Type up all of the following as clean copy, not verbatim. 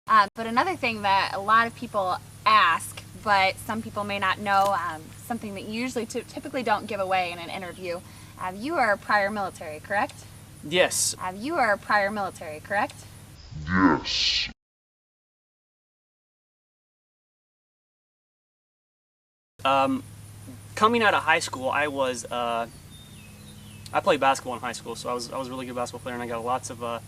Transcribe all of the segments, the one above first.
But another thing that a lot of people ask, but some people may not know, something that you usually typically don't give away in an interview. You are prior military, correct? Yes. You are prior military, correct? Yes. Coming out of high school, I played basketball in high school, so I was a really good basketball player, and I got lots of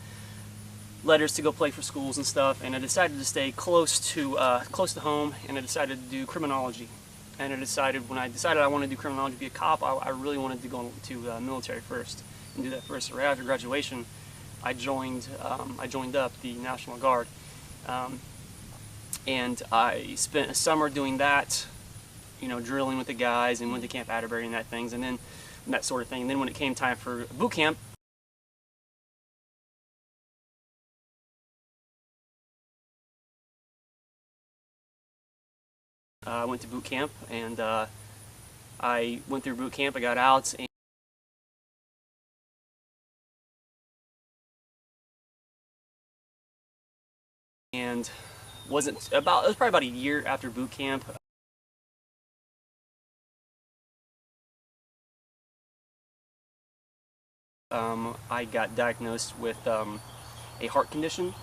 letters to go play for schools and stuff. And I decided to stay close to home, and I decided to do criminology. And when I decided I wanted to do criminology, be a cop, I really wanted to go to military first and do that first. So right after graduation, I joined up the National Guard, and I spent a summer doing that. You know, drilling with the guys, and went to Camp Atterbury and that sort of thing. And then when it came time for boot camp, I went to boot camp, and I went through boot camp. I got out, and it was probably about a year after boot camp. I got diagnosed with a heart condition,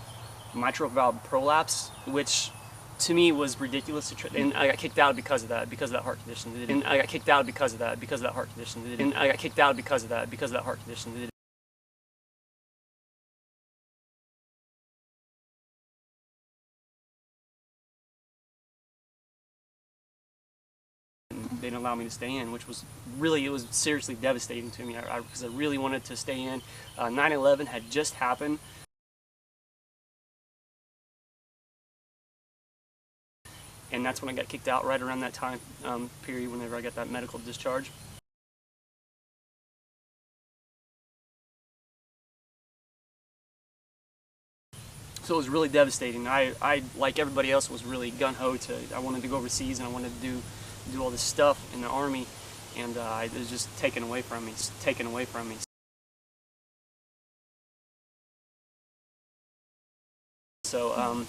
mitral valve prolapse, which to me was ridiculous to try, and I got kicked out because of that heart condition. And I got kicked out because of that heart condition. And I got kicked out because of that heart condition. They didn't allow me to stay in, which was really, it was seriously devastating to me, because I really wanted to stay in. 9/11 had just happened. And that's when I got kicked out, right around that time period, whenever I got that medical discharge. So it was really devastating. I like everybody else, was really gung-ho I wanted to go overseas, and I wanted to do all this stuff in the Army, and it was just taken away from me. So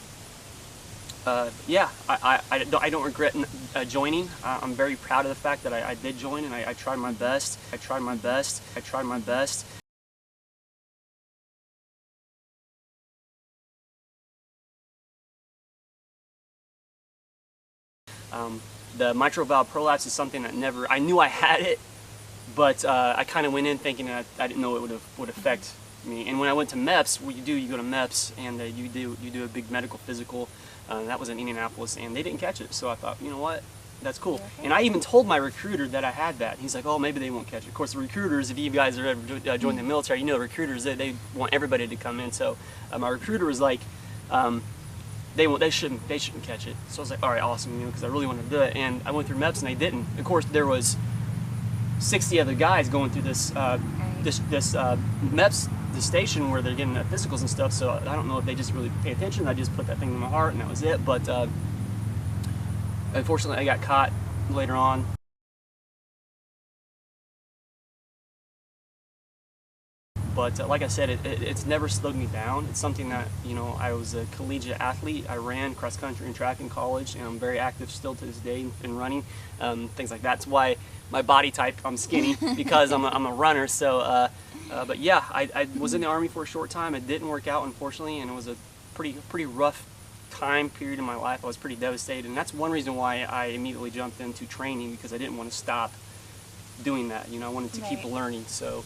yeah, I don't regret joining. I'm very proud of the fact that I did join, and I tried my best. The mitral valve prolapse is something that I knew I had it, but I kind of went in thinking that I didn't know it would affect me. And when I went to MEPS, what you go to MEPS, and you do a big medical physical. That was in Indianapolis, and they didn't catch it. So I thought, you know what, that's cool. And I even told my recruiter that I had that. He's like, oh, maybe they won't catch it. Of course, the recruiters, if you guys are ever joined the military, you know, recruiters, they want everybody to come in. So my recruiter was like, they shouldn't catch it. So I was like, all right, awesome, you know, because I really wanted to do it. And I went through MEPS, and they didn't. Of course, there was 60 other guys going through this MEPS, the station where they're getting physicals and stuff. So I don't know if they just really pay attention. I just put that thing in my heart, and that was it. But unfortunately, I got caught later on. But like I said, it's never slowed me down. It's something that, you know, I was a collegiate athlete. I ran cross country and track in college, and I'm very active still to this day in running, things like that. That's why my body type, I'm skinny, because I'm a runner. So, but yeah, I was in the Army for a short time. It didn't work out, unfortunately, and it was a pretty rough time period in my life. I was pretty devastated, and that's one reason why I immediately jumped into training, because I didn't want to stop doing that. You know, I wanted to keep learning. So